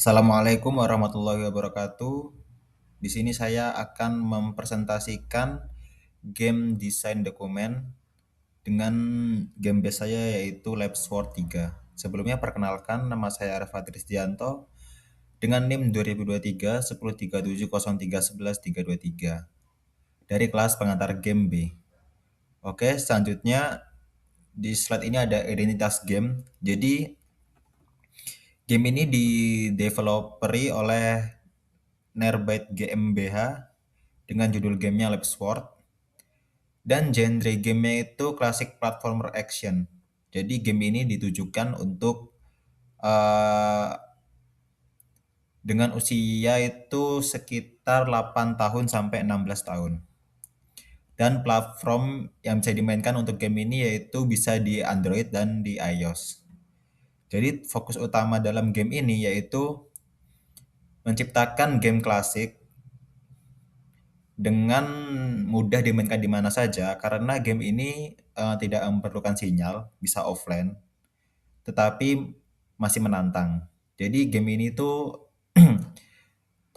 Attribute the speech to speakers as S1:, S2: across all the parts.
S1: Assalamualaikum warahmatullahi wabarakatuh. Di sini saya akan mempresentasikan game desain dokumen dengan game base saya yaitu LabSword 3. Sebelumnya perkenalkan, nama saya Arfa Trisdianto dengan NIM 2023 10370311 323 dari kelas pengantar game B. Oke, selanjutnya di slide ini ada identitas game. Jadi game ini dideveloperi oleh Nearbyte GmbH dengan judul gamenya LabSword dan genre gamenya itu classic platformer action. Jadi game ini ditujukan untuk uh, dengan usia itu sekitar 8 tahun sampai 16 tahun. Dan platform yang bisa dimainkan untuk game ini yaitu bisa di Android dan di iOS. Jadi fokus utama dalam game ini yaitu menciptakan game klasik dengan mudah dimainkan di mana saja karena game ini tidak memerlukan sinyal, bisa offline, tetapi masih menantang. Jadi game ini tuh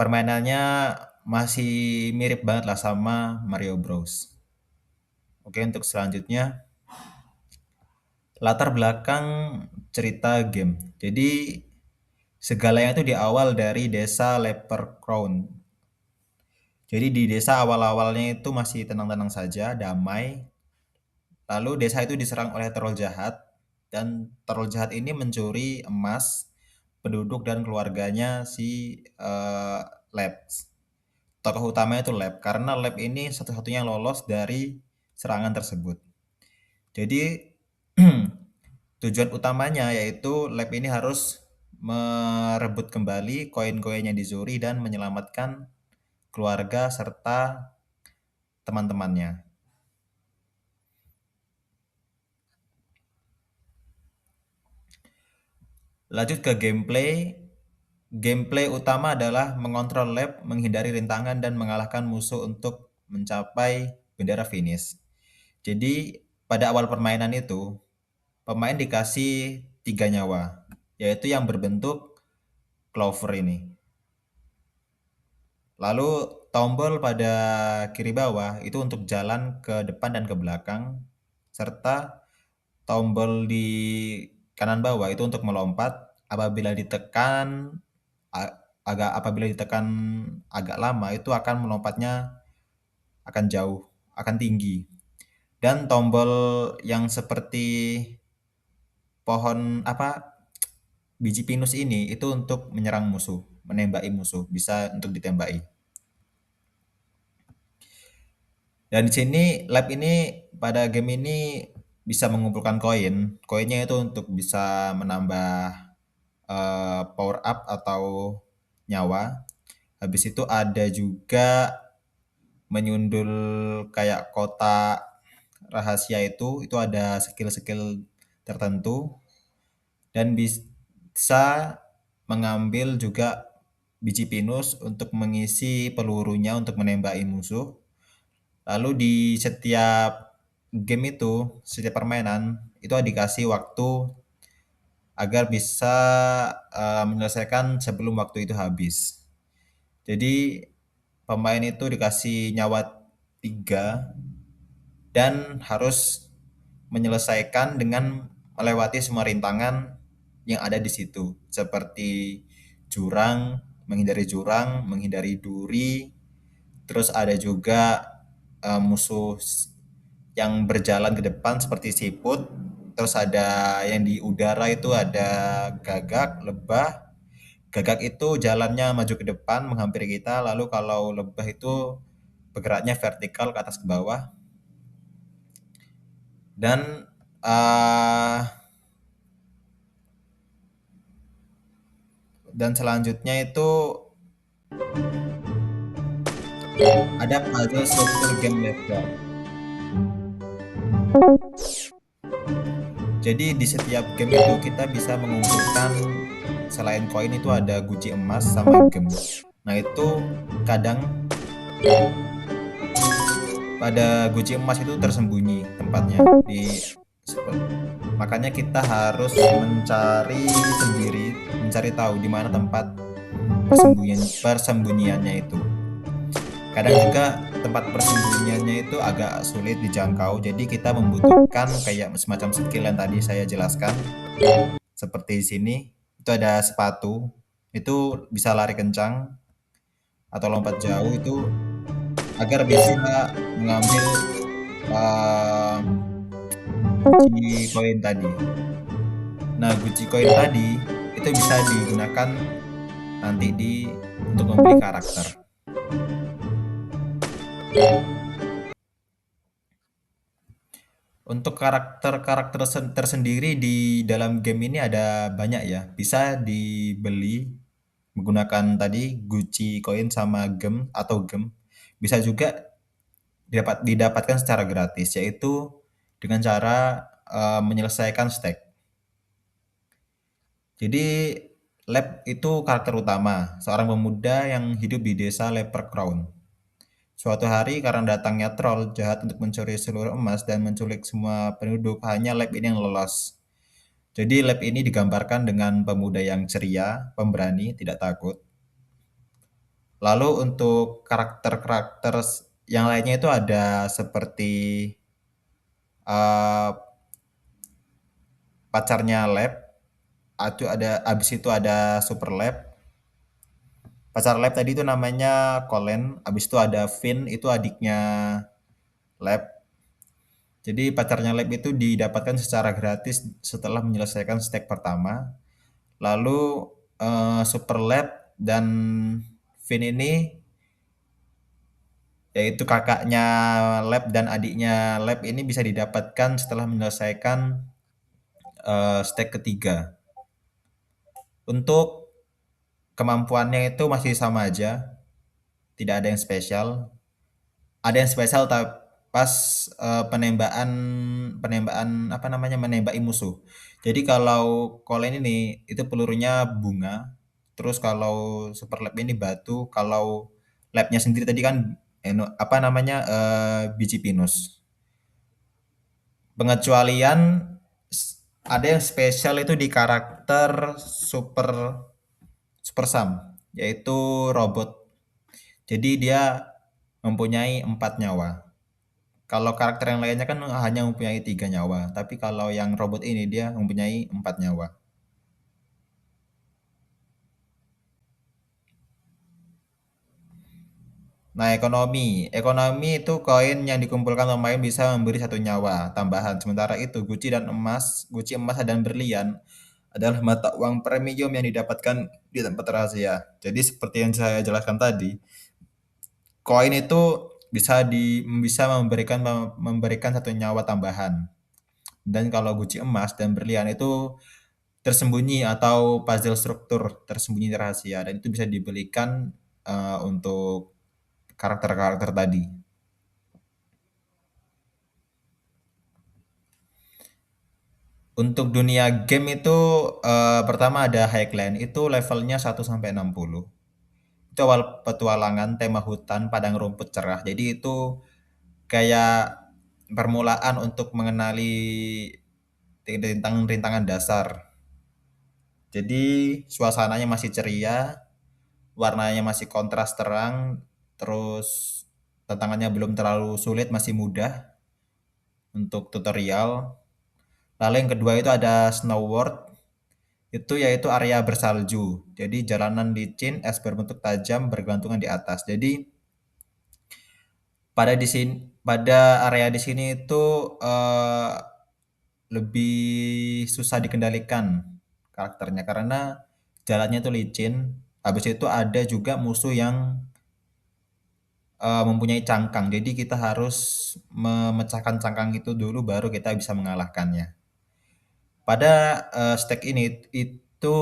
S1: permainannya masih mirip banget lah sama Mario Bros. Oke, untuk selanjutnya latar belakang cerita game. Jadi segalanya itu diawal dari desa Leprechaun. Jadi di desa awal-awalnya itu masih tenang-tenang saja, damai. Lalu desa itu diserang oleh troll jahat dan troll jahat ini mencuri emas penduduk dan keluarganya si Labs. Tokoh utamanya itu Lab karena Lab ini satu-satunya yang lolos dari serangan tersebut. Jadi tujuan utamanya yaitu Lab ini harus merebut kembali koin-koin yang dicuri dan menyelamatkan keluarga serta teman-temannya. Lanjut ke gameplay. Gameplay utama adalah mengontrol lab, menghindari rintangan, dan mengalahkan musuh untuk mencapai bendera finish. Jadi pada awal permainan itu, pemain dikasih 3 nyawa, yaitu yang berbentuk clover ini. Lalu tombol pada kiri bawah itu untuk jalan ke depan dan ke belakang, serta tombol di kanan bawah itu untuk melompat. Apabila ditekan agak lama itu akan melompatnya akan jauh, akan tinggi. Dan tombol yang seperti pohon biji pinus ini itu untuk menyerang musuh, menembaki musuh, bisa untuk ditembaki. Dan di sini lab ini pada game ini bisa mengumpulkan koin. Koinnya itu untuk bisa menambah power up atau nyawa. Habis itu ada juga menyundul kayak kotak rahasia itu ada skill-skill tertentu dan bisa mengambil juga biji pinus untuk mengisi pelurunya untuk menembaki musuh. Lalu di setiap game itu, setiap permainan itu dikasih waktu agar bisa menyelesaikan sebelum waktu itu habis. Jadi pemain itu dikasih nyawa 3 dan harus menyelesaikan dengan melewati semua rintangan yang ada di situ, seperti jurang, menghindari duri, terus ada juga musuh yang berjalan ke depan seperti siput, terus ada yang di udara itu ada gagak, lebah. Gagak itu jalannya maju ke depan menghampiri kita, lalu kalau lebah itu bergeraknya vertikal ke atas ke bawah. Dan selanjutnya itu ada puzzle struktur game level. Jadi di setiap game itu kita bisa mengumpulkan selain koin itu ada guci emas sama gem. Nah itu kadang pada guci emas itu tersembunyi tempatnya makanya kita harus mencari tahu di mana tempat persembunyiannya itu. Kadang juga tempat persembunyiannya itu agak sulit dijangkau, jadi kita membutuhkan kayak semacam skill yang tadi saya jelaskan. Seperti di sini, itu ada sepatu, itu bisa lari kencang atau lompat jauh itu agar bisa mengambil uh, Gucci koin tadi. Nah, Gucci koin tadi itu bisa digunakan nanti untuk membeli karakter. Untuk karakter-karakter tersendiri di dalam game ini ada banyak ya. Bisa dibeli menggunakan tadi Gucci koin sama gem atau gem. Bisa juga didapatkan secara gratis, yaitu dengan cara menyelesaikan stack. Jadi Lab itu karakter utama, seorang pemuda yang hidup di desa Leprechaun. Suatu hari karena datangnya troll jahat untuk mencuri seluruh emas dan menculik semua penduduk, hanya Lab ini yang lolos. Jadi Lab ini digambarkan dengan pemuda yang ceria, pemberani, tidak takut. Lalu untuk karakter-karakter yang lainnya itu ada seperti uh, pacarnya Lab, abis itu ada Super Lab. Pacar Lab tadi itu namanya Colin, abis itu ada Finn, itu adiknya Lab. Jadi pacarnya Lab itu didapatkan secara gratis setelah menyelesaikan stack pertama. Lalu Super Lab dan Finn ini yaitu kakaknya Lab dan adiknya Lab ini bisa didapatkan setelah menyelesaikan stack ketiga. Untuk kemampuannya itu masih sama aja, tidak ada yang spesial. Ada yang spesial pas penembakan penembakan apa namanya menembaki musuh. Jadi kalau Colin ini itu pelurunya bunga, terus kalau Super Lab ini batu, kalau labnya sendiri tadi kan apa namanya biji pinus. Pengecualian ada yang spesial itu di karakter Super Super Sam, yaitu robot. Jadi dia mempunyai 4 nyawa. Kalau karakter yang lainnya kan hanya mempunyai 3 nyawa, tapi kalau yang robot ini dia mempunyai 4 nyawa. Nah, ekonomi itu koin yang dikumpulkan pemain bisa memberi 1 nyawa tambahan. Sementara itu Guci emas dan berlian adalah mata uang premium yang didapatkan di tempat rahasia. Jadi seperti yang saya jelaskan tadi, koin itu bisa memberikan 1 nyawa tambahan. Dan kalau Guci emas dan berlian itu tersembunyi atau puzzle struktur tersembunyi rahasia dan itu bisa dibelikan untuk karakter-karakter tadi. Untuk dunia game itu pertama ada Highland itu levelnya 1 sampai 60. Itu awal petualangan tema hutan padang rumput cerah. Jadi itu kayak permulaan untuk mengenali rintangan-rintangan dasar. Jadi suasananya masih ceria, warnanya masih kontras terang, terus tantangannya belum terlalu sulit, masih mudah untuk tutorial. Lalu yang kedua itu ada Snow World, itu yaitu area bersalju. Jadi jalanan licin, es berbentuk tajam bergelantungan di atas. Jadi pada area di sini itu lebih susah dikendalikan karakternya karena jalannya itu licin. Habis itu ada juga musuh yang mempunyai cangkang. Jadi kita harus memecahkan cangkang itu dulu baru kita bisa mengalahkannya. Pada stack ini itu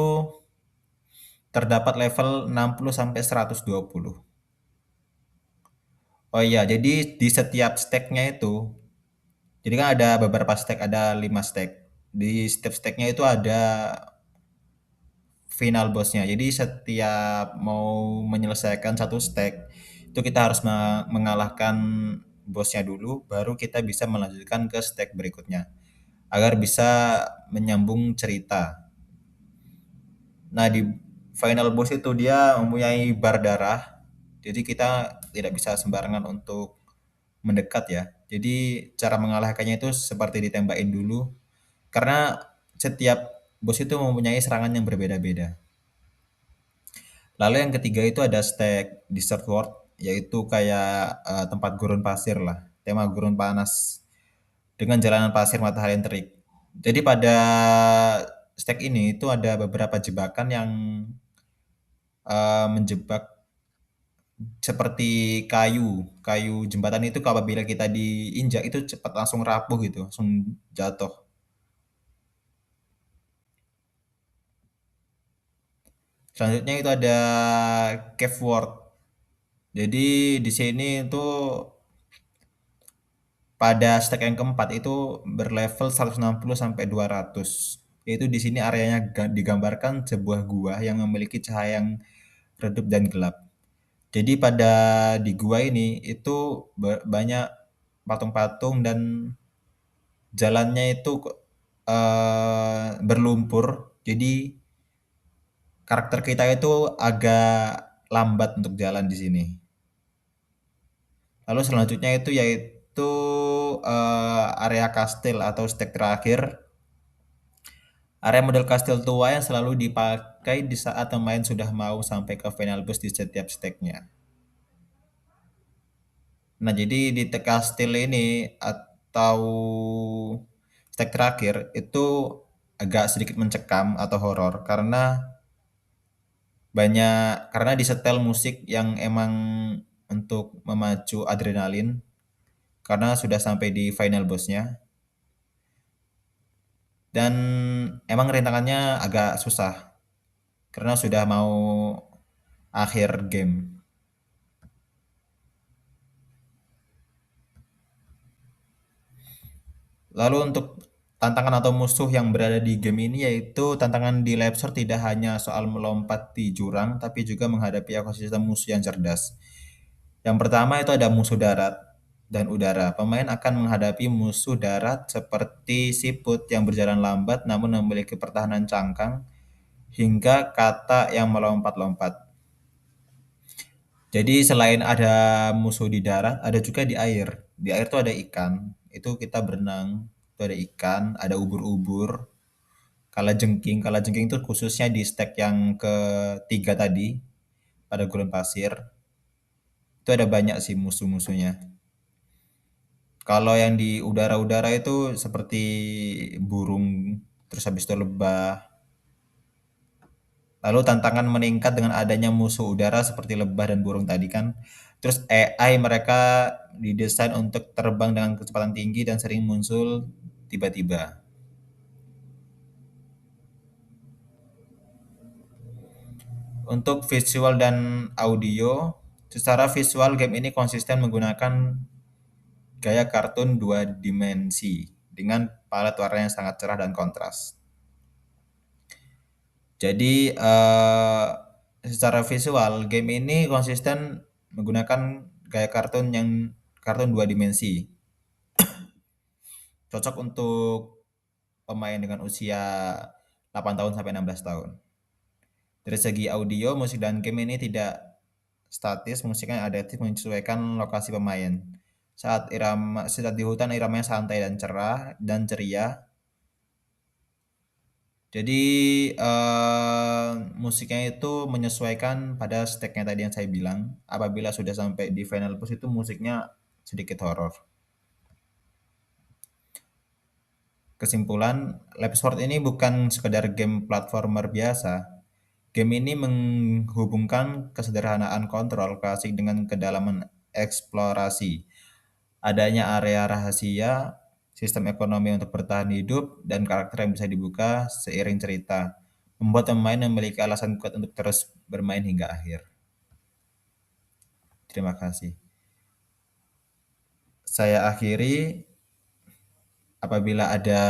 S1: terdapat level 60 sampai 120. Oh iya, jadi di setiap stack-nya itu, jadi kan ada beberapa stack, ada 5 stack. Di setiap stack-nya itu ada final boss-nya. Jadi setiap mau menyelesaikan satu stack, itu kita harus mengalahkan bosnya dulu, baru kita bisa melanjutkan ke stack berikutnya. Agar bisa menyambung cerita. Nah, di Final boss itu dia mempunyai bar darah, jadi kita tidak bisa sembarangan untuk mendekat ya. Jadi cara mengalahkannya itu seperti ditembakin dulu, karena setiap bos itu mempunyai serangan yang berbeda-beda. Lalu yang ketiga itu ada Stag Desert World, yaitu kayak tempat gurun pasir lah, tema gurun panas dengan jalanan pasir matahari yang terik. Jadi pada Stag ini itu ada beberapa jebakan yang menjebak seperti kayu jembatan itu apabila kita diinjak itu cepat langsung rapuh gitu, langsung jatuh. Selanjutnya itu ada Cave World. Jadi di sini itu pada stack yang keempat itu berlevel 160 sampai 200. Yaitu di sini areanya digambarkan sebuah gua yang memiliki cahaya yang redup dan gelap. Jadi pada di gua ini itu banyak patung-patung dan jalannya itu berlumpur. Jadi karakter kita itu agak lambat untuk jalan di sini. Lalu selanjutnya itu yaitu area kastil atau stage terakhir. Area model kastil tua yang selalu dipakai di saat pemain sudah mau sampai ke final boss di setiap stage-nya. Nah, jadi di kastil ini atau stage terakhir itu agak sedikit mencekam atau horor karena disetel musik yang emang untuk memacu adrenalin karena sudah sampai di final bossnya dan emang rintangannya agak susah karena sudah mau akhir game. Lalu untuk tantangan atau musuh yang berada di game ini yaitu tantangan di Lab Store tidak hanya soal melompat di jurang tapi juga menghadapi ekosistem musuh yang cerdas. Yang pertama itu ada musuh darat dan udara. Pemain akan menghadapi musuh darat seperti siput yang berjalan lambat namun memiliki pertahanan cangkang hingga kata yang melompat-lompat. Jadi selain ada musuh di darat, ada juga di air. Di air tuh ada ikan, itu kita berenang, itu ada ikan, ada ubur-ubur, kalajengking. Kalajengking itu khususnya di stack yang ketiga tadi, pada gurun pasir. Itu ada banyak sih musuh-musuhnya. Kalau yang di udara-udara itu seperti burung, terus habis itu lebah. Lalu tantangan meningkat dengan adanya musuh udara seperti lebah dan burung tadi kan. Terus AI mereka didesain untuk terbang dengan kecepatan tinggi dan sering muncul tiba-tiba. Untuk visual dan audio, secara visual game ini konsisten menggunakan gaya kartun dua dimensi dengan palet warna yang sangat cerah dan kontras. Jadi secara visual game ini konsisten menggunakan gaya kartun dua dimensi. Cocok untuk pemain dengan usia 8 tahun sampai 16 tahun. Dari segi audio, musik dan game ini tidak statis, musiknya adaptif menyesuaikan lokasi pemain. Saat di hutan iramanya santai dan cerah dan ceria. Jadi musiknya itu menyesuaikan pada stage-nya tadi yang saya bilang. Apabila sudah sampai di final boss itu musiknya sedikit horor. Kesimpulan, Lab Sword ini bukan sekedar game platformer biasa. Game ini menghubungkan kesederhanaan kontrol klasik dengan kedalaman eksplorasi. Adanya area rahasia, sistem ekonomi untuk bertahan hidup, dan karakter yang bisa dibuka seiring cerita. Membuat pemain memiliki alasan kuat untuk terus bermain hingga akhir. Terima kasih. Saya akhiri. Apabila ada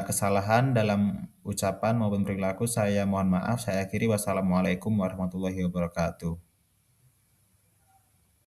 S1: kesalahan dalam ucapan maupun perilaku, saya mohon maaf. Saya akhiri. Wassalamualaikum warahmatullahi wabarakatuh.